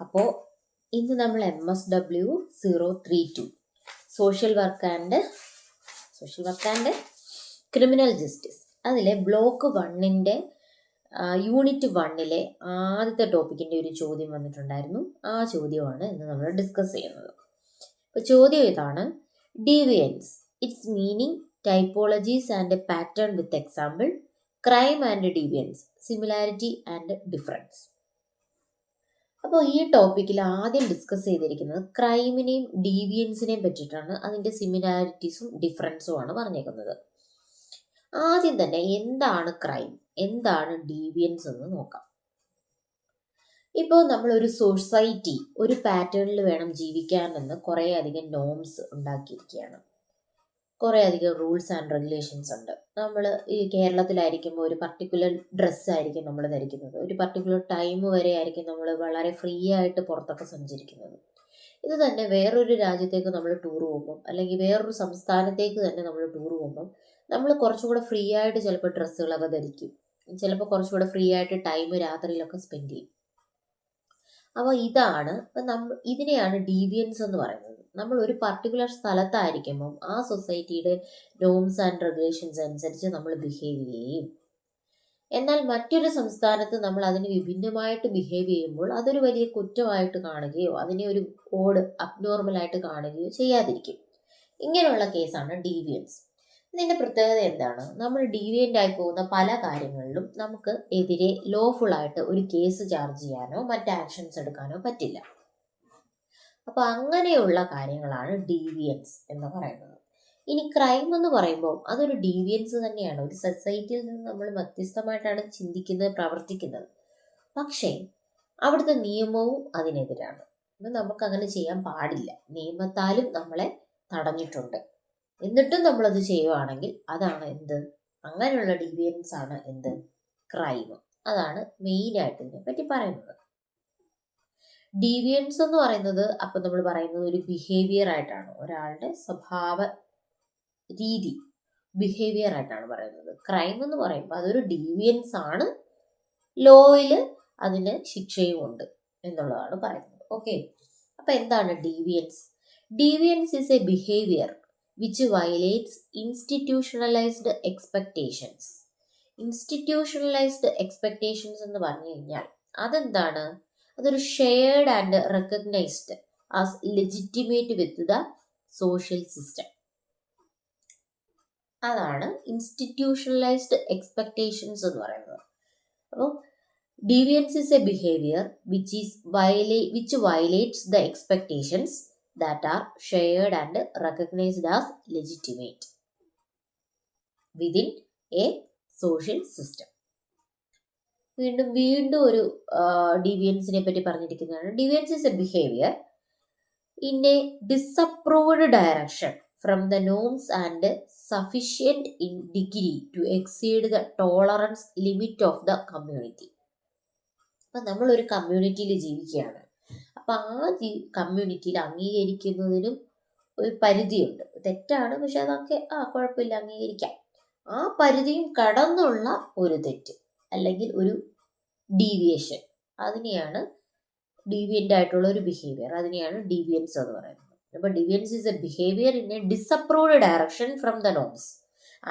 അപ്പോൾ ഇന്ന് നമ്മൾ MSW032 social work and criminal justice അതിലെ ബ്ലോക്ക് 1ൻ്റെ യൂണിറ്റ് 1ലെ ആദ്യത്തെ ടോപ്പിക്കിൻ്റെ ഒരു ചോദ്യം വന്നിട്ടുണ്ടായിരുന്നു. ആ ചോദ്യമാണ് ഇന്ന് നമ്മൾ ഡിസ്കസ് ചെയ്യുന്നത്. അപ്പോൾ ചോദ്യം ഇതാണ്: deviance, its meaning, typologies and pattern with example, crime and deviance, similarity and difference. അപ്പോൾ ഈ ടോപ്പിക്കിൽ ആദ്യം ഡിസ്കസ് ചെയ്തിരിക്കുന്നത് ക്രൈമിനെയും ഡീവിയൻസിനെയും പറ്റിയിട്ടാണ്. അതിൻ്റെ സിമിലാരിറ്റീസും ഡിഫറൻസും ആണ് പറഞ്ഞേക്കുന്നത്. ആദ്യം തന്നെ എന്താണ് ക്രൈം, എന്താണ് ഡീവിയൻസ് എന്ന് നോക്കാം. ഇപ്പോൾ നമ്മളൊരു സൊസൈറ്റി ഒരു പാറ്റേണിൽ വേണം ജീവിക്കാനെന്ന് കുറേ അധികം നോംസ് ഉണ്ടാക്കിയിരിക്കുകയാണ്. കുറേ അധികം റൂൾസ് ആൻഡ് റെഗുലേഷൻസ് ഉണ്ട്. നമ്മൾ ഈ കേരളത്തിലായിരിക്കുമ്പോൾ ഒരു പർട്ടിക്കുലർ ഡ്രസ്സായിരിക്കും നമ്മൾ ധരിക്കുന്നത്. ഒരു പർട്ടിക്കുലർ ടൈം വരെ ആയിരിക്കും നമ്മൾ വളരെ ഫ്രീ ആയിട്ട് പുറത്തൊക്കെ സഞ്ചരിക്കുന്നത്. ഇത് തന്നെ വേറൊരു രാജ്യത്തേക്ക് നമ്മൾ ടൂർ പോകുമ്പം, അല്ലെങ്കിൽ വേറൊരു സംസ്ഥാനത്തേക്ക് തന്നെ നമ്മൾ ടൂർ പോകുമ്പം നമ്മൾ കുറച്ചുകൂടെ ഫ്രീ ആയിട്ട് ചിലപ്പോൾ ഡ്രസ്സുകളൊക്കെ ധരിക്കും. ചിലപ്പോൾ കുറച്ചുകൂടെ ഫ്രീ ആയിട്ട് ടൈം രാത്രിയിലൊക്കെ സ്പെൻഡ് ചെയ്യും. അപ്പോൾ ഇതിനെയാണ് ഡീവിയൻസ് എന്ന് പറയുന്നത്. നമ്മൾ ഒരു പർട്ടിക്കുലർ സ്ഥലത്തായിരിക്കുമ്പം ആ സൊസൈറ്റിയുടെ നോംസ് ആൻഡ് റെഗുലേഷൻസ് അനുസരിച്ച് നമ്മൾ ബിഹേവ് ചെയ്യും. എന്നാൽ മറ്റൊരു സംസ്ഥാനത്ത് നമ്മൾ അതിന് വിഭിന്നമായിട്ട് ബിഹേവ് ചെയ്യുമ്പോൾ അതൊരു വലിയ കുറ്റമായിട്ട് കാണുകയോ അതിനെ ഒരു അബ്നോർമലായിട്ട് കാണുകയോ ചെയ്യാതിരിക്കും. ഇങ്ങനെയുള്ള കേസാണ് ഡീവിയൻസ്. ഇതിൻ്റെ പ്രത്യേകത എന്താണ്? നമ്മൾ ഡീവിയൻ്റ് ആയി പോകുന്ന പല കാര്യങ്ങളിലും നമുക്ക് എതിരെ ലോഫുള്ളായിട്ട് ഒരു കേസ് ചാർജ് ചെയ്യാനോ മറ്റ് ആക്ഷൻസ് എടുക്കാനോ പറ്റില്ല. അപ്പോൾ അങ്ങനെയുള്ള കാര്യങ്ങളാണ് ഡീവിയൻസ് എന്ന് പറയുന്നത്. ഇനി ക്രൈം എന്ന് പറയുമ്പോൾ അതൊരു ഡീവിയൻസ് തന്നെയാണ്. ഒരു സൊസൈറ്റിയിൽ നിന്ന് നമ്മൾ വ്യത്യസ്തമായിട്ടാണ് ചിന്തിക്കുന്നത്, പ്രവർത്തിക്കുന്നത്. പക്ഷേ അവിടുത്തെ നിയമവും അതിനെതിരാണ്. നമുക്കങ്ങനെ ചെയ്യാൻ പാടില്ല. നിയമത്താലും നമ്മളെ തടഞ്ഞിട്ടുണ്ട്. എന്നിട്ടും നമ്മളത് ചെയ്യുവാണെങ്കിൽ അതാണ് എന്ത്? അങ്ങനെയുള്ള ഡീവിയൻസ് ആണ് എന്ത്? ക്രൈം. അതാണ് മെയിനായിട്ട് ഇതിനെപ്പറ്റി പറയുന്നത്. ഡീവിയൻസ് എന്ന് പറയുന്നത് അപ്പം നമ്മൾ പറയുന്നത് ഒരു ബിഹേവിയർ ആയിട്ടാണ്, ഒരാളുടെ സ്വഭാവ രീതി, ബിഹേവിയർ ആയിട്ടാണ് പറയുന്നത്. ക്രൈം എന്ന് പറയുമ്പോൾ അതൊരു ഡീവിയൻസ് ആണ്, ലോയിൽ അതിന് ശിക്ഷയും ഉണ്ട് എന്നുള്ളതാണ് പറയുന്നത്. ഓക്കെ, അപ്പം എന്താണ് deviance? Deviance is a behaviour which violates institutionalised expectations. Institutionalised expectations എന്ന് പറഞ്ഞു കഴിഞ്ഞാൽ അതെന്താണ്? അതൊരു shared and recognised as legitimate with the social system. അതാണ് ഇൻസ്റ്റിറ്റ്യൂഷണലൈസ്ഡ് എക്സ്പെക്ടേഷൻസ് എന്ന് പറയുന്നത്. അപ്പോൾ deviance is a behaviour which violates the expectations that are shared and recognized as legitimate within a social system. വീണ്ടും ഒരു ഡീവിയൻസിനെ പറ്റി പറഞ്ഞിരിക്കുന്നതാണ്. Deviance is a behaviour in a disapproved direction from the norms and sufficient in degree to exceed the tolerance limit of the community. അപ്പം നമ്മളൊരു കമ്മ്യൂണിറ്റിയിൽ ജീവിക്കുകയാണ്. അപ്പം ആ കമ്മ്യൂണിറ്റിയിൽ അംഗീകരിക്കുന്നതിനും ഒരു പരിധിയുണ്ട്. തെറ്റാണ്, പക്ഷെ അതൊക്കെ കുഴപ്പമില്ല, അംഗീകരിക്കാം. ആ പരിധിയും കടന്നുള്ള ഒരു തെറ്റ് അല്ലെങ്കിൽ ഒരു ഡീവിയേഷൻ, അതിനെയാണ് ഡീവിയൻ്റ് ആയിട്ടുള്ള ഒരു ബിഹേവിയർ, അതിനെയാണ് ഡീവിയൻസ് എന്ന് പറയുന്നത്. അപ്പോൾ deviance is a behaviour in a disapproved direction from the norms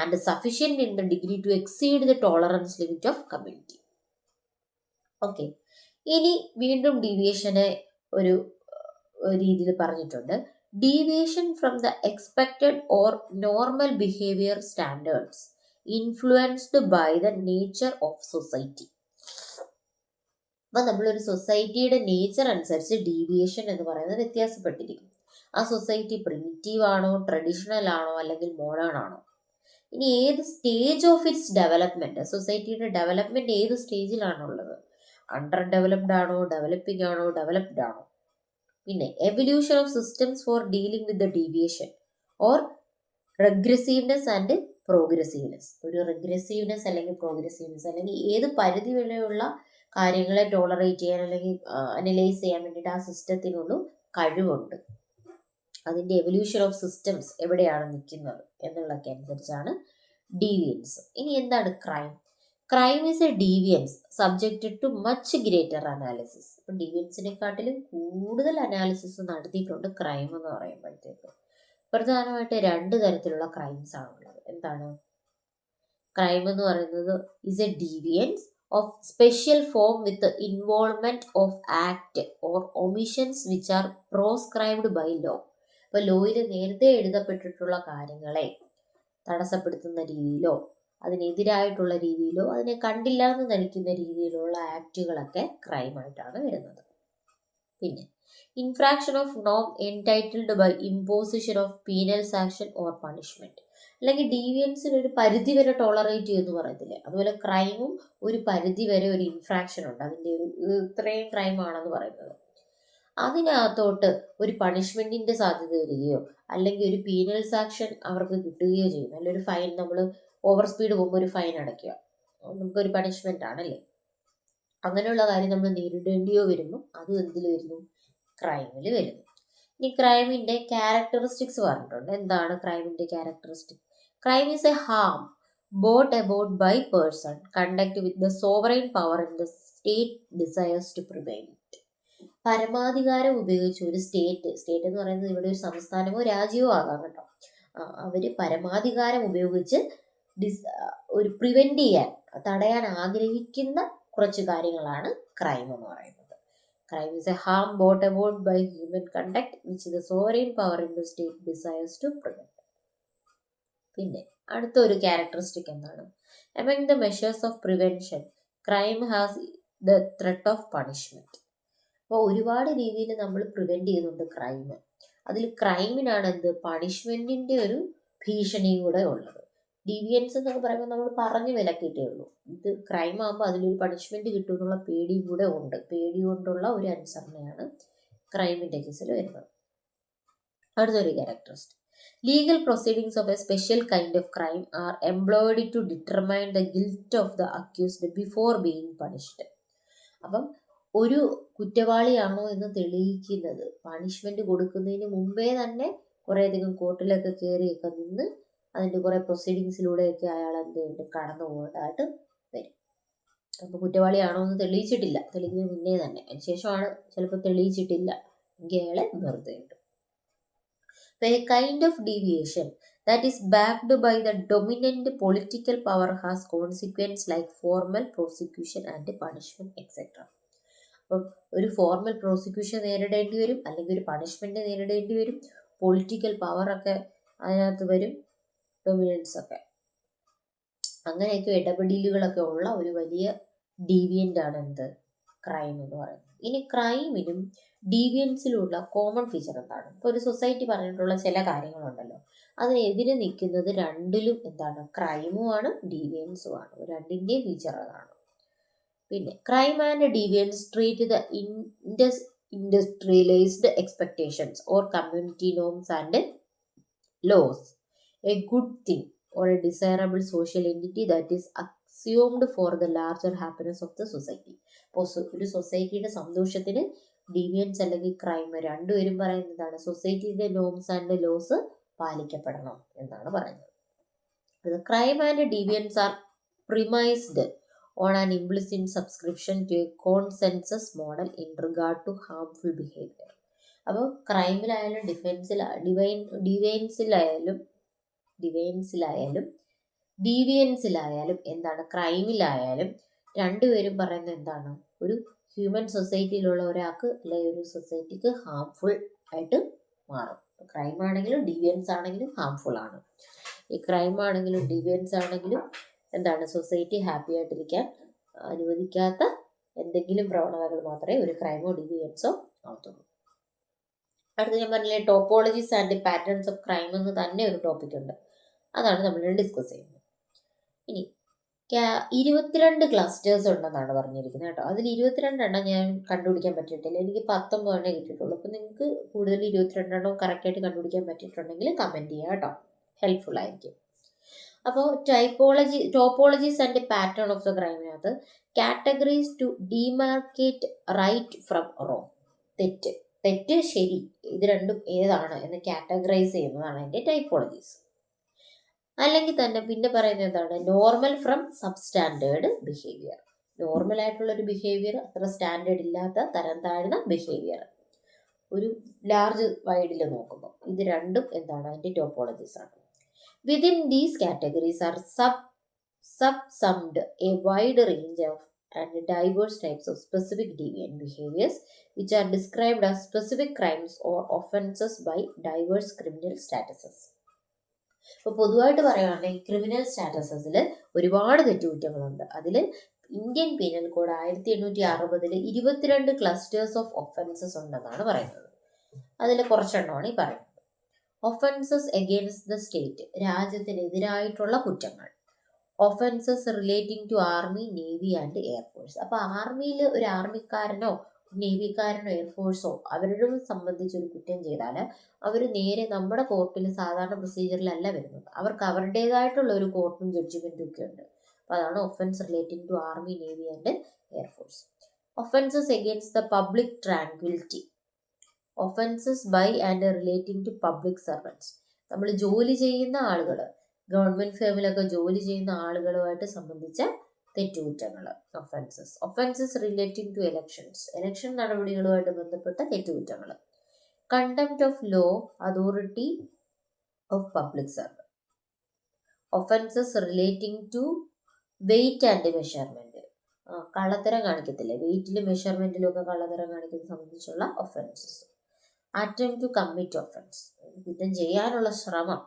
and sufficient in the degree to exceed the tolerance limit of community. Okay, ഇനി വീണ്ടും ഡീവിയേഷനെ ഒരു രീതിയിൽ പറഞ്ഞിട്ടുണ്ട്. Deviation from the expected or normal behaviour standards influenced by the nature of society. അപ്പം നമ്മളൊരു സൊസൈറ്റിയുടെ nature അനുസരിച്ച് ഡീവിയേഷൻ എന്ന് പറയുന്നത് വ്യത്യാസപ്പെട്ടിരിക്കും. ആ സൊസൈറ്റി പ്രിമിറ്റീവ് ആണോ, ട്രഡീഷണൽ ആണോ, അല്ലെങ്കിൽ മോഡേൺ ആണോ? ഇനി ഏത് സ്റ്റേജ് ഓഫ് ഇറ്റ്സ് ഡെവലപ്മെൻറ്റ്, സൊസൈറ്റിയുടെ ഡെവലപ്മെൻറ്റ് ഏത് സ്റ്റേജിലാണുള്ളത്? അണ്ടർ ഡെവലപ്ഡ് ആണോ, ഡെവലപ്പിംഗ് ആണോ, ഡെവലപ്ഡ് ആണോ? പിന്നെ evolution of systems for dealing with the deviation or regressiveness and progressiveness. ഒരു റെഗ്രസീവ്നെസ് അല്ലെങ്കിൽ പ്രോഗ്രസീവ്നെസ്, അല്ലെങ്കിൽ ഏത് പരിധി വരെയുള്ള കാര്യങ്ങളെ ടോളറേറ്റ് ചെയ്യാൻ അല്ലെങ്കിൽ അനലൈസ് ചെയ്യാൻ വേണ്ടിയിട്ട് ആ സിസ്റ്റത്തിനുള്ള കഴിവുണ്ട്. അതിൻ്റെ എവല്യൂഷൻ ഓഫ് സിസ്റ്റംസ് എവിടെയാണ് നിൽക്കുന്നത് എന്നുള്ളതൊക്കെ അനുസരിച്ചാണ് ഡീവിയൻസ്. ഇനി എന്താണ് crime? Crime is a deviance subjected too much greater analysis. ഇപ്പം ഡീവിയൻസിനെക്കാട്ടിലും കൂടുതൽ അനാലിസിസ് നടത്തിയിട്ടുണ്ട് ക്രൈം എന്ന് പറയുമ്പോഴത്തേക്ക്. പ്രധാനമായിട്ട് 2 തരത്തിലുള്ള ക്രൈംസ് ആണുള്ളത്. എന്താണ്? ക്രൈം എന്ന് പറയുന്നത് is a deviance of special form with involvement of act or omissions which are proscribed by law. ഇപ്പോൾ ലോയിൽ നേരത്തെ എഴുതപ്പെട്ടിട്ടുള്ള കാര്യങ്ങളെ തടസ്സപ്പെടുത്തുന്ന രീതിയിലോ അതിനെതിരായിട്ടുള്ള രീതിയിലോ അതിനെ കണ്ടില്ല എന്ന് നടിക്കുന്ന രീതിയിലുള്ള ആക്റ്റുകളൊക്കെ ക്രൈമായിട്ടാണ് വരുന്നത്. പിന്നെ ഇൻഫ്രാക്ഷൻ ഓഫ് നോം entitled by imposition of penal sanction or punishment. അല്ലെങ്കിൽ ഡീവിയൻസിന് ഒരു പരിധി വരെ ടോളറേറ്റ് ചെയ്യുമെന്ന് പറയത്തില്ലേ, അതുപോലെ ക്രൈമും ഒരു പരിധി വരെ ഒരു ഇൻഫ്രാക്ഷൻ ഉണ്ട്. അതിൻ്റെ ഒരു ഇത്രയും ക്രൈമാണെന്ന് പറയുന്നത്. അതിനകത്തോട്ട് ഒരു പണിഷ്മെന്റിന്റെ സാധ്യത വരികയോ അല്ലെങ്കിൽ ഒരു പീനൽ സാക്ഷൻ അവർക്ക് കിട്ടുകയോ ചെയ്യും. അല്ലെങ്കിൽ ഒരു ഫൈൻ, നമ്മൾ ഓവർ സ്പീഡ് പോകുമ്പോൾ ഒരു ഫൈൻ അടയ്ക്കുക, നമുക്കൊരു പണിഷ്മെന്റ് ആണല്ലേ. അങ്ങനെയുള്ള കാര്യം നമ്മൾ നേരിടേണ്ടിയോ വരുമ്പോൾ അത് എന്തിൽ വരുന്നു? ക്രൈമിൽ വരുന്നു. ഇനി ക്രൈമിന്റെ ക്യാരക്ടറിസ്റ്റിക്സ് പറഞ്ഞിട്ടുണ്ട്. എന്താണ് ക്രൈമിന്റെ characteristic? Crime is a harm brought about by person conduct with the sovereign power in the state desires to prevent. പരമാധികാരം ഉപയോഗിച്ച് ഒരു സ്റ്റേറ്റ് എന്ന് പറയുന്നത് ഇവിടെ ഒരു സംസ്ഥാനമോ രാജ്യമോ ആകാം കേട്ടോ, അവര് പരമാധികാരം ഉപയോഗിച്ച് ഒരു പ്രിവെന്റ് ചെയ്യാൻ, തടയാൻ ആഗ്രഹിക്കുന്ന കുറച്ച് കാര്യങ്ങളാണ് ക്രൈം എന്ന് പറയുന്നത്. Crime is a harm brought about by human conduct which the sovereign power in the state desires to prevent. പിന്നെ അടുത്ത ഒരു ക്യാരക്ടറിസ്റ്റിക് എന്താണ്? Among the measures of prevention, crime has the threat of punishment. അപ്പോൾ ഒരുപാട് രീതിയിൽ നമ്മൾ prevent ചെയ്യുന്നുണ്ട് crime. അതിൽ ക്രൈമിനാണ് എന്ത്? പണിഷ്മെന്റിന്റെ ഒരു ഭീഷണി കൂടെ ഉള്ളത്. ഡീവിയൻസ് എന്നൊക്കെ പറയുമ്പോൾ നമ്മൾ പറഞ്ഞു വിലക്കിയിട്ടേ ഉള്ളൂ. ഇത് ക്രൈം ആകുമ്പോൾ അതിലൊരു പണിഷ്മെന്റ് കിട്ടും എന്നുള്ള പേടിയും കൂടെ ഉണ്ട്. പേടി കൊണ്ടുള്ള ഒരു അനുസരണയാണ് ക്രൈമിന്റെ കേസിൽ വരുന്നത്. അടുത്തൊരു characteristic, legal proceedings of a special kind of crime are employed to determine the guilt of the accused before being punished. അപ്പം ഒരു കുറ്റവാളിയാണോ എന്ന് തെളിയിക്കുന്നത് പണിഷ്മെന്റ് കൊടുക്കുന്നതിന് മുമ്പേ തന്നെ കുറേയധികം കോർട്ടിലൊക്കെ കയറിയൊക്കെ നിന്ന് അതിൻ്റെ കുറേ പ്രൊസീഡിങ്സിലൂടെയൊക്കെ അയാൾ എന്തുണ്ട് കടന്നു പോകേണ്ടതായിട്ട് വരും. അപ്പോൾ കുറ്റവാളിയാണോ എന്ന് തെളിയിച്ചിട്ടില്ല, തെളിയിക്കുന്നതിന് മുന്നേ തന്നെ, അതിനുശേഷമാണ് ചിലപ്പോൾ തെളിയിച്ചിട്ടില്ല എങ്കിൽ അയാളെ വെറുതെ ഇടും. A kind of deviation that is backed by the dominant political power has consequences like formal prosecution and punishment etc. അപ്പം ഒരു ഫോർമൽ പ്രോസിക്യൂഷൻ നേരിടേണ്ടി വരും, അല്ലെങ്കിൽ ഒരു പണിഷ്മെന്റ് നേരിടേണ്ടി വരും, പൊളിറ്റിക്കൽ പവറൊക്കെ അതിനകത്ത് വരും, ഡൊമിനൻസ് ഒക്കെ, അങ്ങനെയൊക്കെ ഇടപെടലുകളൊക്കെ ഉള്ള ഒരു വലിയ ഡീവിയൻ്റ് ആണ് എന്ത്? ക്രൈം എന്ന് പറയുന്നത്. ഇനി ക്രൈമിനും ഡീവിയൻസിലുള്ള കോമൺ ഫീച്ചർ എന്താണ്? ഇപ്പോൾ ഒരു സൊസൈറ്റി പറഞ്ഞിട്ടുള്ള ചില കാര്യങ്ങളുണ്ടല്ലോ, അതിനെതിരെ നിൽക്കുന്നത് രണ്ടിലും എന്താണ്? ക്രൈമുമാണ് ഡീവിയൻസുമാണ്. രണ്ടിൻ്റെയും ഫീച്ചർ അതാണ്. പിന്നെ crime and deviance treat the industrialised expectations or community norms and laws a good thing or a desirable social entity that is assumed for the larger happiness of the society. അപ്പോൾ ഒരു സൊസൈറ്റിയുടെ സന്തോഷത്തിന് deviance അല്ലെങ്കിൽ crime രണ്ടുപേരും പറയുന്നതാണ് സൊസൈറ്റിയുടെ norms and loss പാലിക്കപ്പെടണം എന്നാണ് പറയുന്നത്. Crime and deviance are premised on an implicit subscription to a consensus model in regard to harmful behaviour. അപ്പോൾ ക്രൈമിലായാലും ഡീവിയൻസിലായാലും എന്താണ്, ക്രൈമിലായാലും രണ്ടുപേരും പറയുന്നത് എന്താണ്? ഒരു ഹ്യൂമൻ സൊസൈറ്റിയിലുള്ള ഒരാൾക്ക് അല്ലെങ്കിൽ ഒരു സൊസൈറ്റിക്ക് ഹാംഫുൾ ആയിട്ട് മാറും. ക്രൈം ആണെങ്കിലും ഡീവിയൻസ് ആണെങ്കിലും ഹാംഫുൾ ആണ്. ഈ ക്രൈം ആണെങ്കിലും ഡീവിയൻസ് ആണെങ്കിലും എന്താണ്, സൊസൈറ്റി ഹാപ്പി ആയിട്ടിരിക്കാൻ അനുവദിക്കാത്ത എന്തെങ്കിലും പ്രവണതകൾ മാത്രമേ ഒരു ക്രൈമോ ഡീവിയൻസോ ആവത്തുള്ളൂ. അടുത്ത് ഞാൻ പറഞ്ഞില്ലേ topologies and patterns of crime എന്ന് തന്നെ ഒരു ടോപ്പിക് ഉണ്ട്, അതാണ് നമ്മൾ ഡിസ്കസ് ചെയ്യുന്നത്. ഇനി 22 ക്ലസ്റ്റേഴ്സ് ഉണ്ടെന്നാണ് പറഞ്ഞിരിക്കുന്നത് കേട്ടോ. അതിൽ 22 എണ്ണം ഞാൻ കണ്ടുപിടിക്കാൻ പറ്റിയിട്ടില്ല, എനിക്ക് 19 എണ്ണേ കിട്ടിയിട്ടുള്ളൂ. അപ്പോൾ നിങ്ങൾക്ക് കൂടുതൽ 22 എണ്ണം കറക്റ്റായിട്ട് കണ്ടുപിടിക്കാൻ പറ്റിയിട്ടുണ്ടെങ്കിൽ കമൻറ്റ് ചെയ്യുക കേട്ടോ, ഹെൽപ്ഫുൾ ആയിരിക്കും. അപ്പോൾ topologies and pattern of the ക്രൈമിനകത്ത് categories to demarcate right from wrong, തെറ്റ് ശരി ഇത് രണ്ടും ഏതാണ് എന്ന് കാറ്റഗറൈസ് ചെയ്യുന്നതാണ് അതിൻ്റെ ടൈപ്പോളജീസ്. അല്ലെങ്കിൽ തന്നെ പിന്നെ പറയുന്നത് എന്താണ്, normal from substandard behaviour. Normal ആയിട്ടുള്ള ഒരു ബിഹേവിയർ, അത്ര സ്റ്റാൻഡേർഡ് ഇല്ലാത്ത തരം താഴ്ന്ന ബിഹേവിയർ. ഒരു ലാർജ് വൈഡിൽ നോക്കുമ്പോൾ ഇത് രണ്ടും എന്താണ്, അതിൻ്റെ ടോപ്പോളജീസ് ആണ്. Within these categories R subsumed a wide range of and diverse types of specific deviant behaviors which are described as specific crimes or offenses by diverse criminal statuses. ഇപ്പോൾ പൊതുവായിട്ട് പറയുകയാണെങ്കിൽ ക്രിമിനൽ സ്റ്റാറ്റസസിൽ ഒരുപാട് തെറ്റുകുറ്റങ്ങളുണ്ട്. അതിൽ Indian penal code 1860 22 clusters of offences ഉണ്ടെന്നാണ് പറയുന്നത്. അതിൽ കുറച്ചെണ്ണമാണ് ഈ പറയുന്നത്. ഒഫൻസസ് എഗെയിൻസ്റ്റ് ദ സ്റ്റേറ്റ്, രാജ്യത്തിനെതിരായിട്ടുള്ള കുറ്റങ്ങൾ. Offences relating to army, navy and air force. അപ്പോൾ ആർമിയിൽ ഒരു ആർമിക്കാരനോ നേവിക്കാരനോ എയർഫോഴ്സോ അവരുടെ സംബന്ധിച്ചൊരു കുറ്റം ചെയ്താൽ അവർ നേരെ നമ്മുടെ കോർട്ടിൽ സാധാരണ പ്രൊസീജിയറിലല്ല വരുന്നത്. അവർക്ക് അവരുടേതായിട്ടുള്ള ഒരു കോർട്ടും ജഡ്ജ്മെൻറ്റും ഒക്കെ ഉണ്ട്. അപ്പോൾ അതാണ് offence relating to army, navy and air force. Offences against the public tranquillity. Offences by and relating to public servants. നമ്മൾ ജോലി ചെയ്യുന്ന ആളുകൾ, ഗവൺമെൻറ് ഫേമിലൊക്കെ ജോലി ചെയ്യുന്ന ആളുകളുമായിട്ട് സംബന്ധിച്ച തെറ്റുകുറ്റങ്ങൾ offences. Offences relating to elections, election നടപടികളുമായിട്ട് ബന്ധപ്പെട്ട തെറ്റുകുറ്റങ്ങൾ. Contempt of law, authority of public servant. Offences relating to weight and measurement, കള്ളത്തരം കാണിക്കത്തില്ലേ, വെയിറ്റിലും മെഷർമെൻറ്റിലും ഒക്കെ കള്ളത്തരം കാണിക്കുന്നത് സംബന്ധിച്ചുള്ള offences. Attempt to commit offence, കുറ്റം ചെയ്യാനുള്ള ശ്രമം.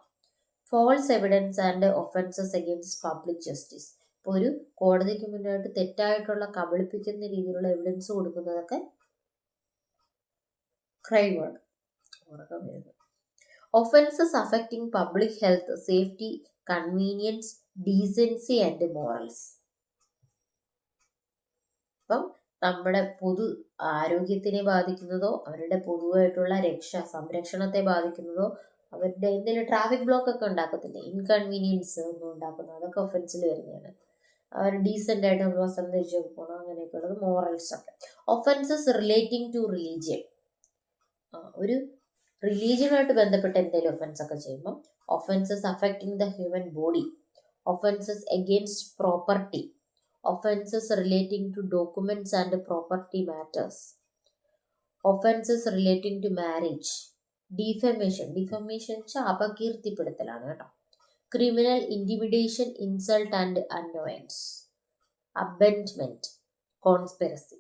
False evidence and offences against public justice. ഇപ്പോൾ ഒരു കോടതിക്ക് മുന്നായിട്ട് തെറ്റായിട്ടുള്ള കബളിപ്പിക്കുന്ന രീതിയിലുള്ള എവിഡൻസ് കൊടുക്കുന്നതൊക്കെ ക്രൈമാണ്. Offences affecting public health, safety, convenience, decency and morals. അപ്പം നമ്മുടെ പൊതു ആരോഗ്യത്തിനെ ബാധിക്കുന്നതോ അവരുടെ പൊതുവായിട്ടുള്ള സംരക്ഷണത്തെ ബാധിക്കുന്നതോ അവരുടെ എന്തെങ്കിലും ട്രാഫിക് ബ്ലോക്ക് ഒക്കെ ഉണ്ടാക്കത്തില്ലേ, ഇൻകൺവീനിയൻസ് ഒന്നും ഉണ്ടാക്കുന്നത്, അതൊക്കെ ഒഫൻസിൽ വരുന്നതാണ്. അവർ ഡീസൻ്റ് ആയിട്ട് നമ്മൾ വസ്ത്രം ധരിച്ചു പോകണം, അങ്ങനെയൊക്കെ ഉള്ളത് മോറൽസ് ഒക്കെ. ഒഫൻസസ് റിലേറ്റിംഗ് ടു റിലീജിയൻ, ഒരു റിലീജിയനുമായിട്ട് ബന്ധപ്പെട്ട എന്തെങ്കിലും ഒഫൻസ് ഒക്കെ ചെയ്യുമ്പോൾ. Offences affecting the human body. Offences against property. Offences relating to documents and property matters. Offences relating to marriage. Defamation, defamation വെച്ചാൽ അപകീർത്തിപ്പെടുത്തലാണ് കേട്ടോ. Criminal intimidation, insult and annoyance. Abetment, conspiracy,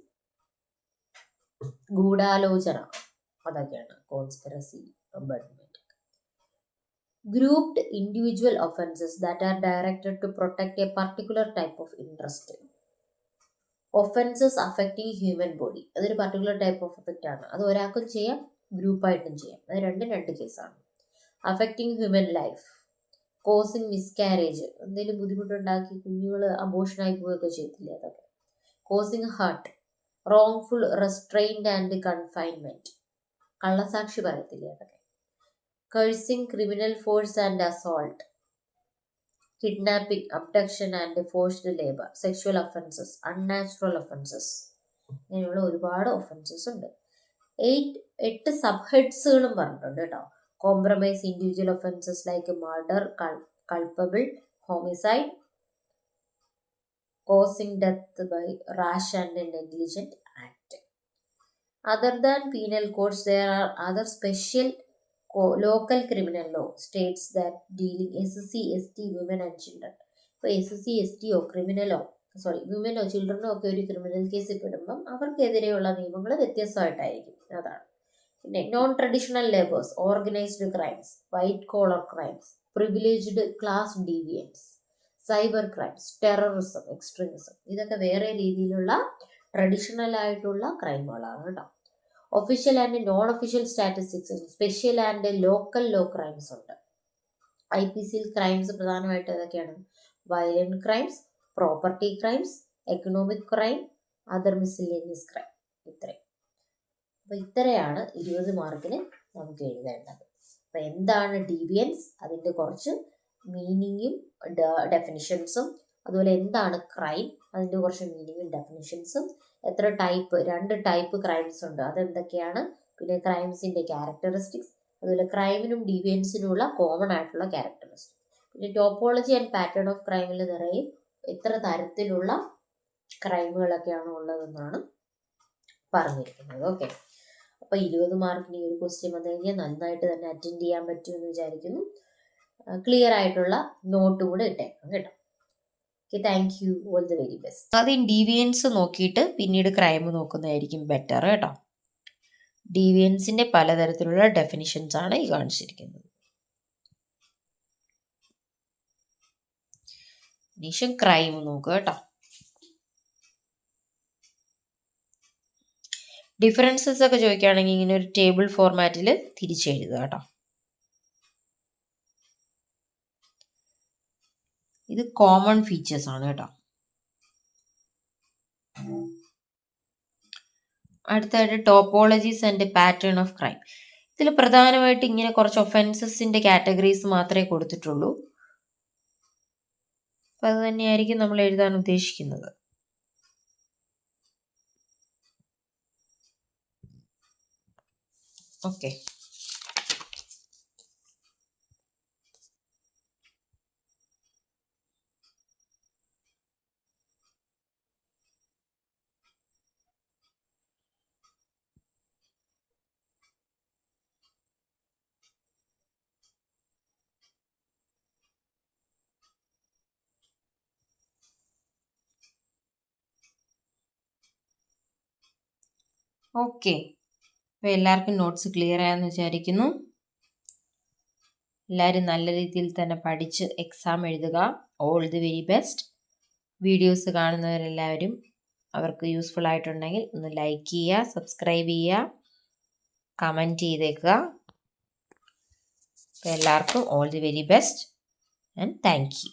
ഗൂഢാലോചന, അതൊക്കെയാണ് conspiracy, abetment. Grouped individual offences that are directed to protect a particular type of interest. Offences affecting human body, അതൊരു particular type of effect ആണ്. അത് ഒരാൾക്കും ചെയ്യാം, ഗ്രൂപ്പായിട്ടും ചെയ്യാം. അത് രണ്ട് കേസാണ്. Affecting human life. Causing miscarriage, എന്തെങ്കിലും ബുദ്ധിമുട്ടുണ്ടാക്കി കുഞ്ഞുങ്ങൾ അബോഷനായി പോവുകയൊക്കെ ചെയ്തില്ലേ, അതൊക്കെ. Causing hurt. Wrongful restrained and confinement, കള്ളസാക്ഷി പറയത്തില്ലേ, അതൊക്കെ. Cursing, criminal force and assault. Kidnapping, abduction and forced labour. Sexual offences, unnatural offences, ഇങ്ങനെയുള്ള ഒരുപാട് ഒഫൻസസ് ഉണ്ട്. 8 സബ് ഹെഡ്സുകളും പറഞ്ഞിട്ടുണ്ട് കേട്ടോ. Compromise individual offences like murder, culpable, homicide, causing death by rash and negligent act. Other than penal codes, there are other special local criminal law states that dealing SC, ST, women and children. ഇപ്പോൾ SC, ST വിമനോ ചിൽഡ്രനോ ഒക്കെ ഒരു criminal കേസിൽ പെടുമ്പം അവർക്കെതിരെയുള്ള നിയമങ്ങൾ വ്യത്യസ്തമായിട്ടായിരിക്കും. അതാണ്. പിന്നെ non traditional labours, organised crimes, white collar crimes, privileged class deviance, cyber crimes, terrorism, extremism, ഇതൊക്കെ വേറെ രീതിയിലുള്ള ട്രഡീഷണൽ ആയിട്ടുള്ള ക്രൈമുകളാണ് കേട്ടോ. Official and non official statistics, special and local law crimes ഉണ്ട്. IPC ക്രൈംസ് പ്രധാനമായിട്ട് ഏതൊക്കെയാണ്? Violent crimes, property crimes, economic crime, other miscellaneous crime. അപ്പോൾ ഇത്രയാണ് 20 മാർക്കിന് നമുക്ക് എഴുതേണ്ടത്. അപ്പോൾ എന്താണ് ഡീവിയൻസ്, അതിൻ്റെ കുറച്ച് മീനിങ്ങും ഡെഫിനിഷൻസും, അതുപോലെ എന്താണ് ക്രൈം, അതിൻ്റെ കുറച്ച് മീനിങ്ങും ഡെഫിനിഷൻസും, എത്ര ടൈപ്പ്, 2 ടൈപ്പ് ക്രൈംസ് ഉണ്ട്, അതെന്തൊക്കെയാണ്, പിന്നെ ക്രൈംസിൻ്റെ ക്യാരക്ടറിസ്റ്റിക്സ്, അതുപോലെ ക്രൈമിനും ഡീവിയൻസിനുമുള്ള കോമൺ ആയിട്ടുള്ള ക്യാരക്ടറിസ്റ്റിക്സ്. പിന്നെ ടോപ്പോളജി ആൻഡ് പാറ്റേൺ ഓഫ് ക്രൈമിൽ നിറയെ എത്ര തരത്തിലുള്ള ക്രൈമുകളൊക്കെയാണ് ഉള്ളതെന്നാണ് പറഞ്ഞിരിക്കുന്നത്. ഓക്കെ, അപ്പോൾ 20 മാർക്കിന് ഈ ഒരു ക്വസ്റ്റ്യൻ വന്നു കഴിഞ്ഞാൽ നന്നായിട്ട് തന്നെ അറ്റൻഡ് ചെയ്യാൻ പറ്റുമെന്ന് വിചാരിക്കുന്നു. ക്ലിയർ ആയിട്ടുള്ള നോട്ടും കൂടെ ഇട്ടേക്കാം കേട്ടോ. Okay, thank you, all the very best. ആദ്യം ഡീവിയൻസ് നോക്കിയിട്ട് പിന്നീട് ക്രൈം നോക്കുന്നതായിരിക്കും ബെറ്റർ കേട്ടോ. ഡീവിയൻസിന്റെ പലതരത്തിലുള്ള ഡെഫിനിഷൻസ് ആണ് ഈ കാണിച്ചിരിക്കുന്നത്. ഡെഫിനിഷൻ ക്രൈം നോക്കുക കേട്ടോ. ഡിഫറൻസസ് ഒക്കെ ചോദിക്കുകയാണെങ്കിൽ ഇങ്ങനെ ഒരു ടേബിൾ ഫോർമാറ്റിൽ തിരിച്ചെഴുതുക കേട്ടോ. ഇത് കോമൺ ഫീച്ചേഴ്സ് ആണ് കേട്ടോ. അടുത്തായിട്ട് topologies and pattern of crime. ഇതിൽ പ്രധാനമായിട്ട് ഇങ്ങനെ കുറച്ച് ഒഫൻസസിന്റെ കാറ്റഗറീസ് മാത്രമേ കൊടുത്തിട്ടുള്ളൂ. അപ്പം അത് തന്നെയായിരിക്കും നമ്മൾ എഴുതാൻ ഉദ്ദേശിക്കുന്നത്. Okay, okay. അപ്പോൾ എല്ലാവർക്കും നോട്ട്സ് ക്ലിയർ ആയെന്ന് വിചാരിക്കുന്നു. എല്ലാവരും നല്ല രീതിയിൽ തന്നെ പഠിച്ച് എക്സാം എഴുതുക. All the very best. Videos കാണുന്നവരെല്ലാവരും അവർക്ക് യൂസ്ഫുൾ ആയിട്ടുണ്ടെങ്കിൽ ഒന്ന് ലൈക്ക് ചെയ്യുക, സബ്സ്ക്രൈബ് ചെയ്യുക, കമൻറ്റ് ചെയ്തേക്കുക. അപ്പോൾ എല്ലാവർക്കും all the very best and thank you.